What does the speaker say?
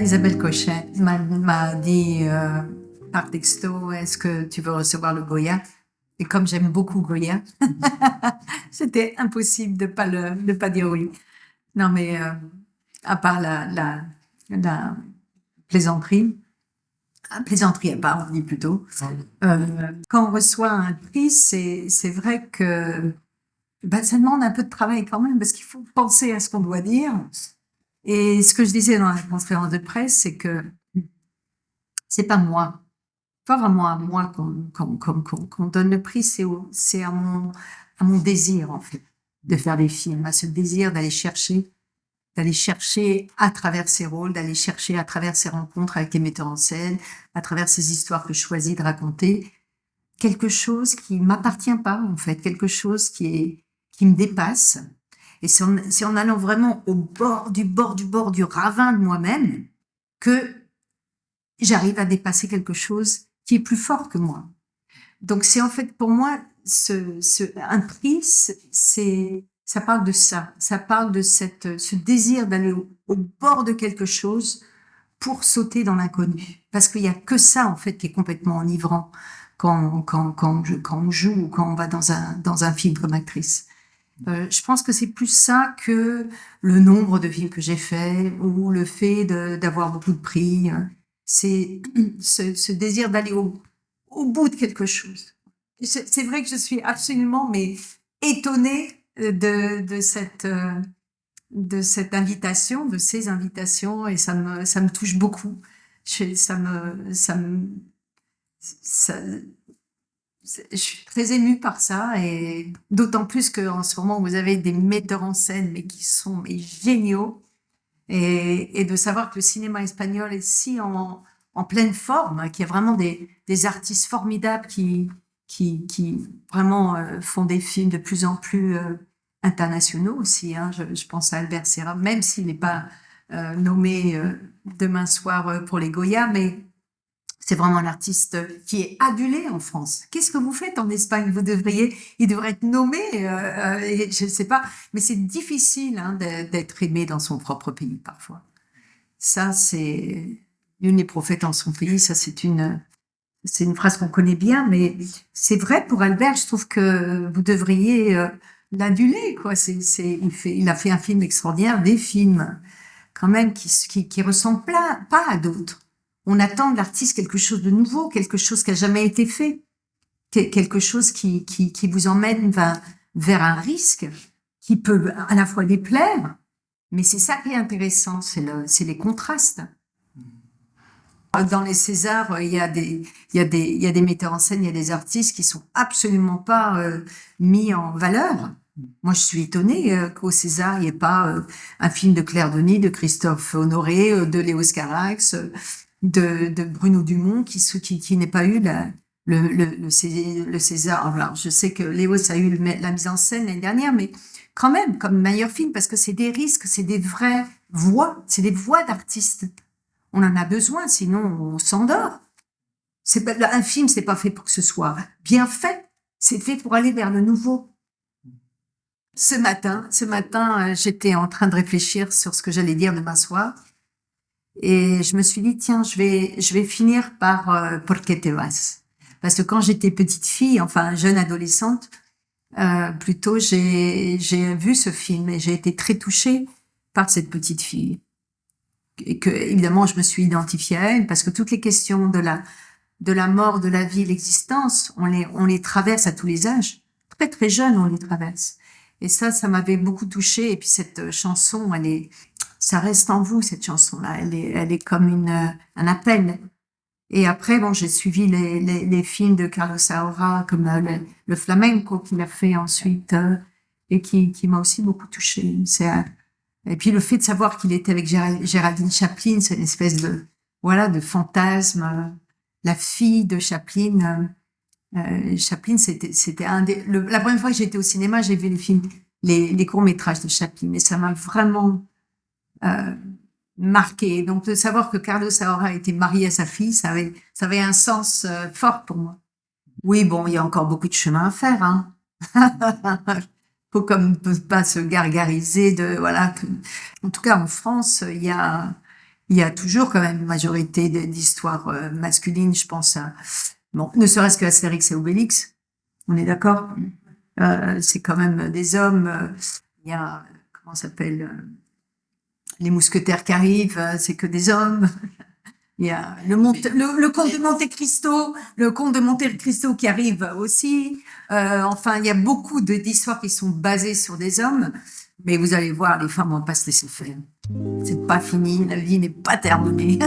Isabelle Cochet m'a dit par texto, est-ce que tu veux recevoir le Goya? Et comme j'aime beaucoup Goya, c'était impossible de pas dire oui. Non, mais à part la plaisanterie, plaisanterie à part, on dit plutôt, quand on reçoit un prix, c'est vrai que ça demande un peu de travail quand même, parce qu'il faut penser à ce qu'on doit dire. Et ce que je disais dans la conférence de presse, c'est que c'est pas moi, pas vraiment à moi qu'on donne le prix, c'est à mon désir, en fait, de faire des films, à ce désir d'aller chercher à travers ces rôles, d'aller chercher à travers ces rencontres avec les metteurs en scène, à travers ces histoires que je choisis de raconter, quelque chose qui m'appartient pas, en fait, quelque chose qui me dépasse. Et c'est en allant vraiment au bord du ravin de moi-même que j'arrive à dépasser quelque chose qui est plus fort que moi. Donc c'est en fait pour moi un prix, ça parle de ça, ça parle de ce désir d'aller au bord de quelque chose pour sauter dans l'inconnu, parce qu'il y a que ça en fait qui est complètement enivrant quand on joue ou quand on va dans un film comme actrice. Je pense que c'est plus ça que le nombre de films que j'ai fait ou le fait d'avoir beaucoup de prix. C'est ce désir d'aller au bout de quelque chose. C'est vrai que je suis absolument mais étonnée de cette invitation, de ces invitations, et ça me touche beaucoup. Ça, je suis très émue par ça, et d'autant plus qu'en ce moment vous avez des metteurs en scène mais qui sont mais géniaux, et de savoir que le cinéma espagnol est si en pleine forme, hein, qu'il y a vraiment des artistes formidables qui vraiment font des films de plus en plus internationaux aussi. Hein. Je pense à Albert Serra, même s'il n'est pas nommé demain soir pour les Goya, mais c'est vraiment un artiste qui est adulé en France. Qu'est-ce que vous faites en Espagne? Il devrait être nommé, je ne sais pas, mais c'est difficile hein, d'être aimé dans son propre pays parfois. Ça, c'est nul n'est prophète en son pays. Ça, c'est une phrase qu'on connaît bien, mais c'est vrai pour Albert. Je trouve que vous devriez l'aduler, quoi. Il a fait un film extraordinaire, des films quand même qui ressemblent pas à d'autres. On attend de l'artiste quelque chose de nouveau, quelque chose qui a jamais été fait, quelque chose qui vous emmène vers un risque qui peut à la fois déplaire, mais c'est ça qui est intéressant, c'est les contrastes. Dans les Césars, il y a des metteurs en scène, il y a des artistes qui sont absolument pas mis en valeur. Moi, je suis étonnée qu'au César, il n'y ait pas un film de Claire Denis, de Christophe Honoré, de Léos Carax, de Bruno Dumont, qui n'ait pas eu le César. Alors, je sais que Léos a eu la mise en scène l'année dernière, mais quand même, comme meilleur film, parce que c'est des risques, c'est des vraies voix, c'est des voix d'artistes. On en a besoin, sinon on s'endort. Un film, c'est pas fait pour que ce soit bien fait, c'est fait pour aller vers le nouveau. Ce matin, j'étais en train de réfléchir sur ce que j'allais dire demain soir, et je me suis dit tiens, je vais finir par Por qué te vas, parce que quand j'étais petite fille, enfin jeune adolescente, plutôt j'ai vu ce film et j'ai été très touchée par cette petite fille. Et que évidemment je me suis identifiée à elle, parce que toutes les questions de la mort, de la vie, l'existence, on les traverse à tous les âges. Très très jeune, on les traverse. Et ça m'avait beaucoup touchée. Et puis cette chanson, ça reste en vous, cette chanson-là. Elle est comme un appel. Et après, bon, j'ai suivi les films de Carlos Saura, comme le flamenco qu'il a fait ensuite, et qui m'a aussi beaucoup touchée. Et puis le fait de savoir qu'il était avec Géraldine Chaplin, c'est une espèce de fantasme. La fille de Chaplin, Chaplin, c'était la première fois que j'étais au cinéma, j'ai vu les courts-métrages de Chaplin, et ça m'a vraiment marqué. Donc de savoir que Carlos Saura était marié à sa fille, ça avait un sens fort pour moi. Oui, bon, il y a encore beaucoup de chemin à faire, hein. Faut pas se gargariser en tout cas en France, il y a il y a toujours quand même une majorité d'histoires masculines, je pense à, bon, ne serait-ce que Astérix et Obélix, on est d'accord? C'est quand même des hommes. Il y a, comment ça s'appelle, les mousquetaires qui arrivent, c'est que des hommes. Il y a le comte de Monte Cristo, le comte de Monte Cristo qui arrive aussi. Enfin, il y a beaucoup d'histoires qui sont basées sur des hommes, mais vous allez voir, les femmes vont pas se laisser faire. C'est pas fini, la vie n'est pas terminée.